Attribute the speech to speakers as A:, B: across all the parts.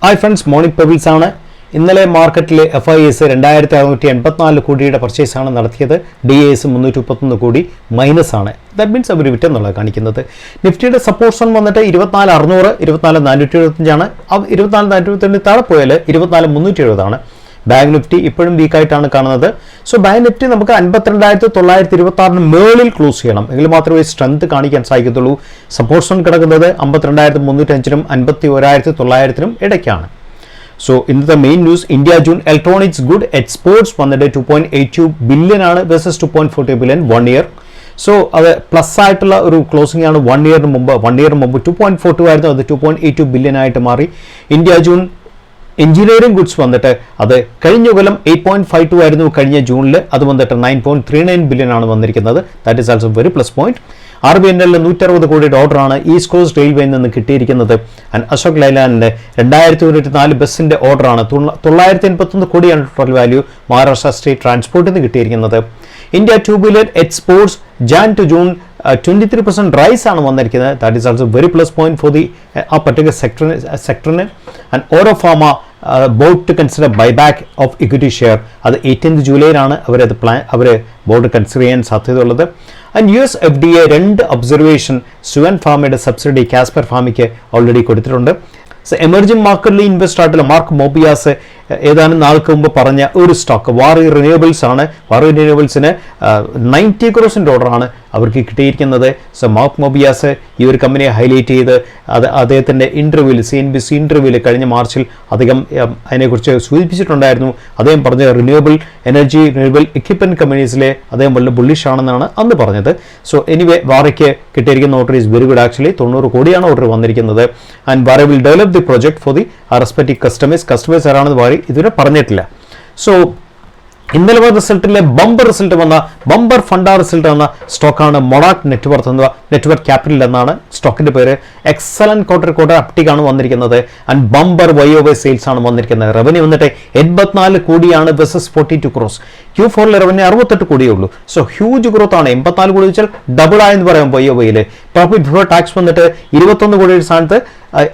A: Hi friends, morning pebbles ആണ്. ഇന്നലെ മാർക്കറ്റിലെ FIS 2684 കോടിയുടെ പർച്ചേസാണ് നടത്തിയത്. DAS 331 കോടി മൈനസ് ആണ്. ദാറ്റ് മീൻസ് അവർ വിറ്റെന്നുള്ളത് കാണിക്കുന്നത്. നിഫ്റ്റിയുടെ സപ്പോർട്ട് സോൺ വന്നിട്ട് 24600, 24475 ആണ്. 24475 താഴെ പോയാൽ 24370 ആണ്. ബാങ്ക് നിഫ്റ്റി ഇപ്പോഴും വീക്കായിട്ടാണ് കാണുന്നത്. സോ ബാങ്ക് നിഫ്റ്റി നമുക്ക് 52,926 മേളിൽ ക്ലോസ് ചെയ്യണം എങ്കിൽ മാത്രമേ സ്ട്രെങ്ത് കാണിക്കാൻ സാധിക്കത്തുള്ളൂ. സപ്പോർട്ട് സോൺ കിടക്കുന്നത് 52,305-നും 51,900-നും ഇടയ്ക്കാണ്. സോ ഇന്നത്തെ main news, India June electronics good exports വന്നിട്ട് 2.82 ബില്യൺ ആണ് വേഴ്സസ് 2.40 ബില്യൺ 1 ഇയർ. സോ അത് പ്ലസ് ആയിട്ടുള്ള ഒരു ക്ലോസിംഗ് ആണ്. 1 ഇയറിന് മുമ്പ് 2.42 ആയിരുന്നു, അത് 2.82 ബില്യൺ ആയിട്ട് മാറി. ഇന്ത്യ ജൂൺ എഞ്ചിനീയറിംഗ് ഗുഡ്സ് വന്നിട്ട് അത് കഴിഞ്ഞ കൊല്ലം 8.52 ആയിരുന്നു കഴിഞ്ഞ ജൂണിൽ, അത് വന്നിട്ട് 9.39 ബില്യൺ ആണ് വന്നിരിക്കുന്നത്. That is also very plus point. RBNL 160 കോടിയുടെ ഓർഡറാണ് ഈസ്റ്റ് കോസ്റ്റ് റെയിൽവേയിൽ നിന്ന് കിട്ടിയിരിക്കുന്നത്. ആൻഡ് അശോക് ലൈലാൻഡിന്റെ 2104 ബസ്സിന്റെ ഓർഡറാണ്. 981 കോടിയാണ് ടോട്ടൽ വാല്യൂ മഹാരാഷ്ട്ര സ്റ്റേറ്റ് ട്രാൻസ്പോർട്ടിൽ നിന്ന് കിട്ടിയിരിക്കുന്നത്. India 2 billion exports Jan to June 23% rise ആണ് വന്നിരിക്കുന്നത്. That is also very plus point for the ആ പർട്ടിക്കുലർ സെക്ടറിന്. ആൻഡ് ഓരോ pharma board to consider buyback of equity share, അത് 18 ജൂലൈയിലാണ് അവർ ബോർഡ് കൺസിഡർ ചെയ്യാൻ സാധ്യതയുള്ളത്. And US FDA 2 observation Suven ഫാമയുടെ സബ്സിഡി കാസ്പർ ഫാമിക്ക് ഓൾറെഡി കൊടുത്തിട്ടുണ്ട്. സോ എമർജിംഗ് മാർക്കറ്റിൽ ഇൻവെസ്റ്റ് ആയിട്ടുള്ള മാർക്ക് മോബിയാസ് ഏതാനും നാൾക്ക് മുമ്പ് പറഞ്ഞ ഒരു സ്റ്റോക്ക് വാറി റിന്യൂവബിൾസ് ആണ്. വാറി റിന്യൂവബിൾസിന് 90 ക്രോസിൻ്റെ ഓർഡറാണ് അവർക്ക് കിട്ടിയിരിക്കുന്നത്. സോ മാർക്ക് മോബിയാസ് ഈ ഒരു കമ്പനിയെ ഹൈലൈറ്റ് ചെയ്ത് അദ്ദേഹത്തിൻ്റെ ഇൻ്റർവ്യൂവിൽ CNBC ഇൻ്റർവ്യൂവിൽ കഴിഞ്ഞ മാർച്ചിൽ അദ്ദേഹം അതിനെക്കുറിച്ച് സൂചിപ്പിച്ചിട്ടുണ്ടായിരുന്നു. അദ്ദേഹം പറഞ്ഞ റിന്യൂവബിൾ എനർജി റിന്യൂവബിൾ എക്യുപ്മെൻറ്റ് കമ്പനീസിലെ അദ്ദേഹം വളരെ ബുള്ളിഷ് ആണെന്നാണ് അന്ന് പറഞ്ഞത്. സോ എനിവേ വാറയ്ക്ക് കിട്ടിയിരിക്കുന്ന order is very good actually. 90 കോടിയാണ് ഓർഡർ വന്നിരിക്കുന്നത്. And Waaree will develop the project for the respective customers ആരാണെന്ന് വാറി ഇതുവരെ പറഞ്ഞിട്ടില്ല. സോ ഇന്നലെ റിസൾട്ടിലെ ബമ്പർ ഫണ്ട റിസൾട്ട് വന്ന സ്റ്റോക്കാണ് മൊണാക് നെറ്റ്വർക്ക് ക്യാപിറ്റൽ എന്നാണ് സ്റ്റോക്കിന്റെ പേര്. എക്സലന്റ് ക്വാർട്ടർ അപ്റ്റിക്കാണ് വന്നിരിക്കുന്നത്. ആൻഡ് ബമ്പർ YOY സെയിൽസ് ആണ് വന്നിരിക്കുന്നത്. റവന്യൂ വന്നിട്ട് 84 കോടിയാണ് വേഴ്സസ് 42 ക്രോസ്. Q4 റവന്യൂ 68 കോടിയേ ഉള്ളൂ. സോ ഹ്യൂജ് ഗ്രോത്ത് ആണ്. 84 കോടി വെച്ചാൽ ഡബിൾ ആയെന്ന് പറയാം YOY. പ്രോഫിറ്റ് ബിഫോർ ടാക്സ് വന്നിട്ട് 21 കോടിയുടെ സ്ഥാനത്ത്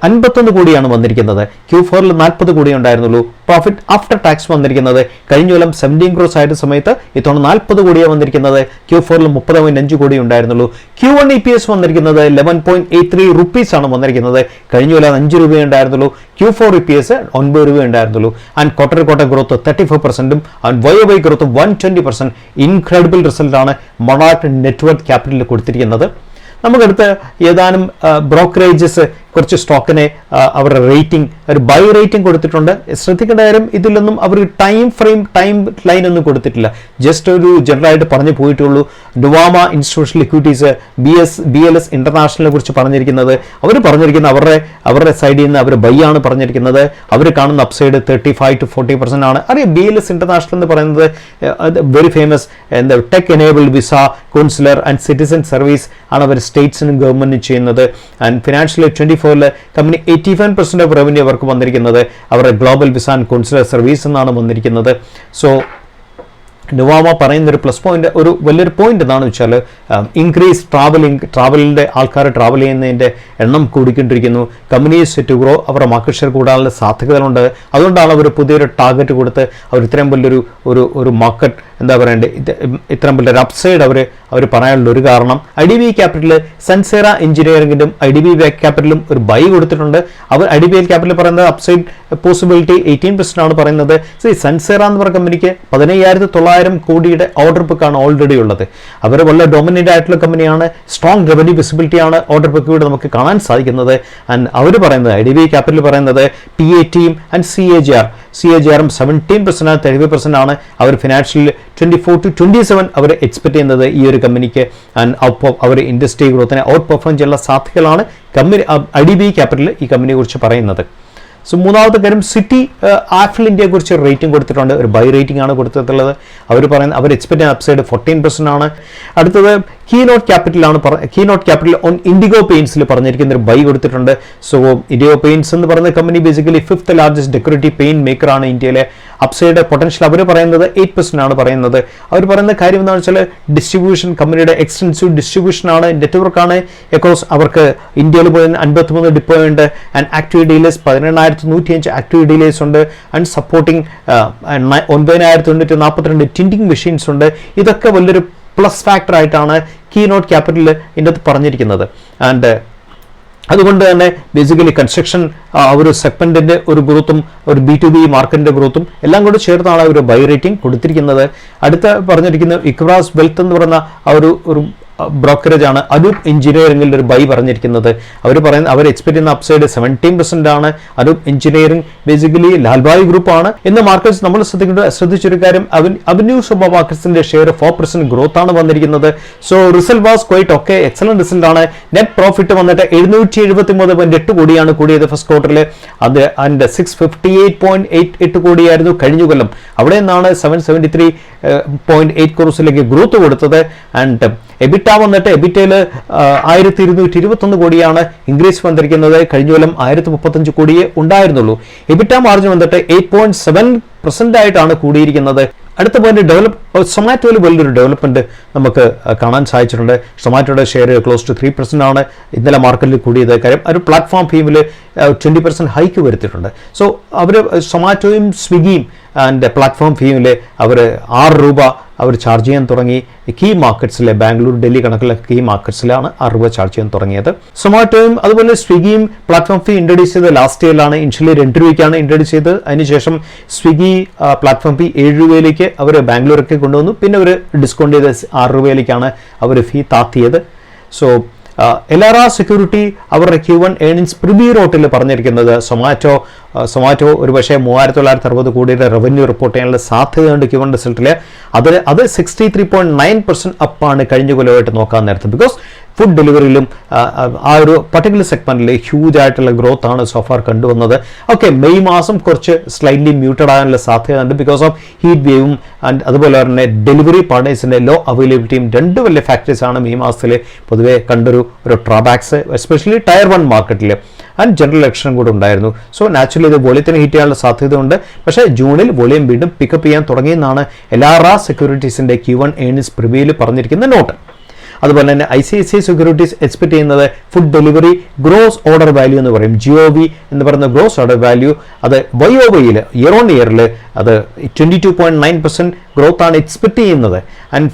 A: 51 കോടിയാണ് വന്നിരിക്കുന്നത്. Q4 40 കോടി ഉണ്ടായിരുന്നുള്ളൂ. പ്രോഫിറ്റ് ആഫ്റ്റർ ടാക്സ് വന്നിരിക്കുന്നത് കഴിഞ്ഞ കൊല്ലം 17 ക്രോസ് ആയിട്ട് സമയത്ത് ഇത്തവണ 40 കോടിയാണ് വന്നിരിക്കുന്നത്. Q4 30.5 കോടി ഉണ്ടായിരുന്നുള്ളൂ. Q1 EPS വന്നിരിക്കുന്നത് 11.83 റുപ്പീസ് ആണ് വന്നിരിക്കുന്നത്. കഴിഞ്ഞ കൊല്ലം 5 രൂപ ഉണ്ടായിരുന്നുള്ളൂ. Q4 EPS 9 രൂപ ഉണ്ടായിരുന്നുള്ളൂ. ആൻഡ് ക്വാർട്ടർ ഗ്രോത്ത് 34%ഉം ആൻഡ് YOY ഗ്രോത്ത് 120%. ഇൻക്രെഡിബിൾ റിസൾട്ടാണ് മൊണാക് നെറ്റ്വർക്ക് ക്യാപിറ്റലിൽ കൊടുത്തിരിക്കുന്നത്. നമുക്കടുത്ത് ഏതാനും ബ്രോക്കറേജസ് കുറച്ച് സ്റ്റോക്കിനെ അവരുടെ റേറ്റിംഗ് ഒരു ബൈ റേറ്റിംഗ് കൊടുത്തിട്ടുണ്ട്. ശ്രദ്ധിക്കേണ്ട കാര്യം, ഇതിലൊന്നും അവർ ടൈം ലൈൻ ഒന്നും കൊടുത്തിട്ടില്ല. ജസ്റ്റ് ഒരു ജനറലായിട്ട് പറഞ്ഞു പോയിട്ടുള്ളൂ. നുവാമ ഇൻസ്റ്റിറ്റ്യൂഷണൽ ഇക്വിറ്റീസ് BLS ഇന്റർനാഷണലിനെ കുറിച്ച് പറഞ്ഞിരിക്കുന്നത് അവരുടെ സൈഡിൽ നിന്ന് അവർ ബൈ ആണ് പറഞ്ഞിരിക്കുന്നത്. അവർ കാണുന്ന അപ്സൈഡ് 35 to 40% ആണ്. അറിയാം, BLS ഇന്റർനാഷണൽ എന്ന് പറയുന്നത് very famous tech enabled visa consular and citizen service ആണ് അവർ സ്റ്റേറ്റ്സിനും ഗവൺമെന്റിനും ചെയ്യുന്നത്. And financial 24 company 85% of revenue അവർക്ക് വന്നിരിക്കുന്നത് അവരുടെ global visa and consular service എന്നാണ് വന്നിരിക്കുന്നത്. സോ നുവാമ പറയുന്ന ഒരു പ്ലസ് പോയിന്റ്, ഒരു വലിയൊരു പോയിന്റ് എന്താണെന്ന് വെച്ചാൽ ഇൻക്രീസ് ട്രാവലിൻ്റെ ആൾക്കാർ ട്രാവൽ ചെയ്യുന്നതിൻ്റെ എണ്ണം കൂടിക്കൊണ്ടിരിക്കുന്നു. കമ്പനീസ് സെറ്റ് ഗ്രോ, അവരുടെ മാർക്കറ്റ് ഷെയർ കൂടാനുള്ള സാധ്യതകളുണ്ട്. അതുകൊണ്ടാണ് അവർ പുതിയൊരു ടാർഗറ്റ് കൊടുത്ത് അവർ ഇത്രയും വലിയൊരു മാർക്കറ്റ് എന്താ പറയണ്ടേ, ഇത്രയും വലിയൊരു അപ്സൈഡ് അവർ പറയാനുള്ള ഒരു കാരണം. IDB ക്യാപിറ്റൽ സൻസേറ എഞ്ചിനീയറിംഗിനും IDB ക്യാപിറ്റലും ഒരു ബൈ കൊടുത്തിട്ടുണ്ട്. IDB ക്യാപിറ്റൽ പറയുന്നത് അപ്സൈഡ് പോസിബിലിറ്റി 18% ആണ് പറയുന്നത്. സൻസേറ എന്ന് പറയുന്ന കമ്പനിക്ക് 15,900 കോടിയുടെ ഓർഡർ ബുക്കാണ് ഓൾറെഡി ഉള്ളത്. അവർ വളരെ ഡൊമിനന്റ് ആയിട്ടുള്ള കമ്പനിയാണ്. സ്ട്രോങ് റവന്യൂ വിസിബിലിറ്റി ആണ് ഓർഡർ ബുക്കിലൂടെ നമുക്ക് കാണാൻ സാധിക്കുന്നത്. ആൻഡ് അവർ പറയുന്നത് IDB ക്യാപിറ്റൽ പറയുന്നത് PATയും ആൻഡ് CAGRും 17% 35% ആണ്. അവർ ഫിനാൻഷ്യൽ 24 to 27 അവർ എക്സ്പെക്ട് ചെയ്യുന്നത് ഈ ഒരു കമ്പനിക്ക്. ആൻഡ് അവർ ഇൻഡസ്ട്രി ഗ്രോത്തിനെ ഔട്ട് പെർഫോം ചെയ്യാനുള്ള സാധ്യതകളാണ് IDB ക്യാപിറ്റൽ ഈ കമ്പനിയെ കുറിച്ച് പറയുന്നത്. സോ മൂന്നാമത്തെ കാര്യം, സിറ്റി ആപ്പിൾ ഇന്ത്യയെ കുറിച്ച് റേറ്റിംഗ് കൊടുത്തിട്ടുണ്ട്. ഒരു ബൈ റേറ്റിംഗ് ആണ് കൊടുത്തിട്ടുള്ളത്. അവർ എക്സ്പെക്ട് ചെയ്യുന്ന അപ്സൈഡ് 14% ആണ്. അടുത്തത് കീനോട്ട് ക്യാപിറ്റൽ ഓൺ ഇൻഡിഗോ പെയിൻസിൽ പറഞ്ഞിരിക്കുന്ന ഒരു ബൈ കൊടുത്തിട്ടുണ്ട്. സോ ഇൻഡിഗോ പെയിൻസ് എന്ന് പറയുന്ന കമ്പനി basically 5th largest decorative paint മേക്കറാണ് ഇന്ത്യയിലെ. അപ്സൈഡ് പൊട്ടൻഷ്യൽ അവർ പറയുന്നത് 8% ആണ് പറയുന്നത്. അവർ പറയുന്ന കാര്യം എന്താണെന്ന് വെച്ചാൽ ഡിസ്ട്രിബ്യൂഷൻ, കമ്പനിയുടെ എക്സ്റ്റൻസീവ് ഡിസ്ട്രിബ്യൂഷൻ ആണ്, നെറ്റ്വർക്കാണ് അക്കോസ്. അവർക്ക് ഇന്ത്യയിൽ പോയി 53 ഡിപ്പോ ഉണ്ട്. And active dealers 18,105 active dealers ഉണ്ട്. ആൻഡ് സപ്പോർട്ടിംഗ് 9,942 ടിൻഡിങ് മെഷീൻസ് ഉണ്ട്. ഇതൊക്കെ വലിയൊരു പ്ലസ് ഫാക്ടർ ആയിട്ടാണ് കീനോട്ട് ക്യാപിറ്റൽ ഇതിൻ്റെ അകത്ത് പറഞ്ഞിരിക്കുന്നത്. ആൻഡ് അതുകൊണ്ട് തന്നെ ബേസിക്കലി കൺസ്ട്രക്ഷൻ ഒരു സെഗ്മെന്റിന്റെ ഒരു ഗ്രോത്തും ഒരു B2B മാർക്കറ്റിന്റെ ഗ്രോത്തും എല്ലാം കൂടി ചേർത്താണ് ഒരു ബൈ റേറ്റിംഗ് കൊടുത്തിരിക്കുന്നത്. അടുത്ത പറഞ്ഞിരിക്കുന്ന ഇക്വാസ് വെൽത്ത് എന്ന് പറയുന്ന ഒരു ബ്രോക്കറേജ് ആണ് അനൂപ് എഞ്ചിനീയറിംഗിൽ ഒരു ബൈ പറഞ്ഞിരിക്കുന്നത്. അവർ എക്സ്പെക്ട് ചെയ്യുന്ന അപ്സൈഡ് 17% ആണ്. അനൂപ് എഞ്ചിനീയറിംഗ് ബേസിക്കലി ലാൽബായ് ഗ്രൂപ്പ് ആണ്. ഇന്ന് മാർക്കറ്റ്സ് നമ്മൾ ശ്രദ്ധിച്ചൊരു കാര്യം, അവന്യൂ സൂപ്പർ മാർക്കറ്റ്സിന്റെ ഷെയർ 4% ഗ്രോത്ത് ആണ് വന്നിരിക്കുന്നത്. So result was quite okay, excellent result ആണ്. നെറ്റ് പ്രോഫിറ്റ് വന്നിട്ട് 773.8 കോടിയാണ് കൂടിയത് ഫസ്റ്റ് ക്വാർട്ടറിൽ. അത് അതിന്റെ 658.88 കോടിയായിരുന്നു കഴിഞ്ഞ കൊല്ലം. അവിടെ നിന്നാണ് 773.8 ക്രോസിലേക്ക് ഗ്രോത്ത് കൊടുത്തത്. ആൻഡ് എബിറ്റ വന്നിട്ട് എബിറ്റയിൽ 1,221 കോടിയാണ് ഇൻക്രീസ് വന്നിരിക്കുന്നത്. കഴിഞ്ഞ കൊല്ലം 1,035 കോടിയേ ഉണ്ടായിരുന്നുള്ളൂ. എബിറ്റ മാർജിൻ വന്നിട്ട് 8.7% ആയിട്ടാണ് കൂടിയിരിക്കുന്നത്. അടുത്ത പോയിന്റ് സൊമാറ്റോയിൽ വലിയൊരു ഡെവലപ്മെന്റ് നമുക്ക് കാണാൻ സാധിച്ചിട്ടുണ്ട്. സൊമാറ്റോയുടെ ഷെയർ ക്ലോസ് ടു 3% ആണ് ഇന്നലെ മാർക്കറ്റിൽ കൂടിയത്. കാര്യം ഒരു പ്ലാറ്റ്ഫോം ഫീമിൽ 20% ഹൈക്ക് വരുത്തിയിട്ടുണ്ട്. സോ അവർ സൊമാറ്റോയും സ്വിഗ്ഗിയും ആൻഡ് പ്ലാറ്റ്ഫോം ഫീമിൽ അവർ 6 രൂപ അവർ ചാർജ് ചെയ്യാൻ തുടങ്ങി. കീ മാർക്കറ്റ്സിലെ ബാംഗ്ലൂർ, ഡൽഹി കണക്കിലെ കീ മാർക്കറ്റ്സിലാണ് 6 രൂപ ചാർജ് ചെയ്യാൻ തുടങ്ങിയത്. സൊമാറ്റോയും അതുപോലെ സ്വിഗ്ഗിയും പ്ലാറ്റ്ഫോം ഫീ ഇൻട്രൊഡ്യൂസ് ചെയ്തത് ലാസ്റ്റ് ഇയറിലാണ്. ഇനിഷ്യലി 2 രൂപയ്ക്കാണ് ഇൻട്രൊഡ്യൂസ് ചെയ്തത്. അതിനുശേഷം സ്വിഗ്ഗി പ്ലാറ്റ്ഫോം ഫീ 7 രൂപയിലേക്ക് അവർ ബാംഗ്ലൂരൊക്കെ കൊണ്ടുവന്നു. പിന്നെ അവർ ഡിസ്കൗണ്ട് ചെയ്ത് 6 രൂപയിലേക്കാണ് അവർ ഫീ താത്തിയത്. സോ എലാറ സെക്യൂരിറ്റി അവരുടെ Q1 ഏർണിംഗ്സ് പ്രിവ്യൂ നോട്ടിൽ പറഞ്ഞിരിക്കുന്നത് സൊമാറ്റോ ഒരു പക്ഷേ 3,960 കോടിയുടെ റവന്യൂ റിപ്പോർട്ട് ചെയ്യാനുള്ള സാധ്യതയുണ്ട് Q1 റിസൾട്ടിൽ. അത് 63.9% അപ്പാണ് കഴിഞ്ഞ കൊല്ലമായിട്ട് നോക്കാൻ നേരത്ത്. ബിക്കോസ് ഫുഡ് ഡെലിവറിയിലും ആ ഒരു പർട്ടിക്കുലർ സെഗ്മെന്റിൽ ഹ്യൂജ് ആയിട്ടുള്ള ഗ്രോത്ത് ആണ് സോഫാർ കണ്ടുവന്നത്. ഓക്കെ, മെയ് മാസം കുറച്ച് സ്ലൈറ്റ്ലി മ്യൂട്ടഡ് ആകാനുള്ള സാധ്യതയുണ്ട് ബിക്കോസ് ഓഫ് ഹീറ്റ് വേവും ആൻഡ് അതുപോലെ തന്നെ ഡെലിവറി പാർട്ട്നേഴ്സിന്റെ ലോ അവൈലബിലിറ്റിയും 2 വലിയ ഫാക്ടേഴ്സ് ആണ് മെയ് മാസത്തിൽ പൊതുവെ കണ്ടൊരു ഡ്രോബാക്സ്, എസ്പെഷ്യലി ടയർ 1 മാർക്കറ്റിൽ. ആൻഡ് ജനറൽ ഇലക്ഷൻ കൂടെ ഉണ്ടായിരുന്നു. സോ നാച്ചുറലി ഇത് വോളിയത്തിന് ഹിറ്റ് ചെയ്യാനുള്ള സാധ്യതയുണ്ട്. പക്ഷേ ജൂണിൽ വോളിയം വീണ്ടും പിക്കപ്പ് ചെയ്യാൻ തുടങ്ങിയെന്നാണ് എലാറ സെക്യൂരിറ്റീസിന്റെ Q1 ഏർണിംഗ്സ് പ്രിവ്യൂവിൽ പറഞ്ഞിരിക്കുന്ന നോട്ട്. അതുപോലെ തന്നെ ICICI സെക്യൂരിറ്റീസ് എക്സ്പെക്ട് ചെയ്യുന്നത് food delivery gross order value എന്ന് പറയും, GOV എന്ന് പറയുന്ന ഗ്രോസ് ഓർഡർ വാല്യൂ, അത് YOY ഇയർ ഓൺ ഇയറിൽ അത് 22.9% ഗ്രോത്ത് ആണ് എക്സ്പെക്ട് ചെയ്യുന്നത്. And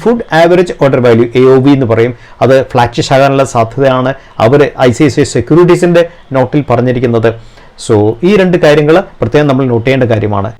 A: food average order value AOV എന്ന് പറയും, അത് ഫ്ലാറ്റിഷ് ആകാനുള്ള സാധ്യതയാണ് അവർ ICICI സെക്യൂരിറ്റീസിന്റെ നോട്ടിൽ പറഞ്ഞിരിക്കുന്നത്. സോ ഈ 2 കാര്യങ്ങൾ പ്രത്യേകം നമ്മൾ നോട്ട് ചെയ്യേണ്ട കാര്യമാണ്.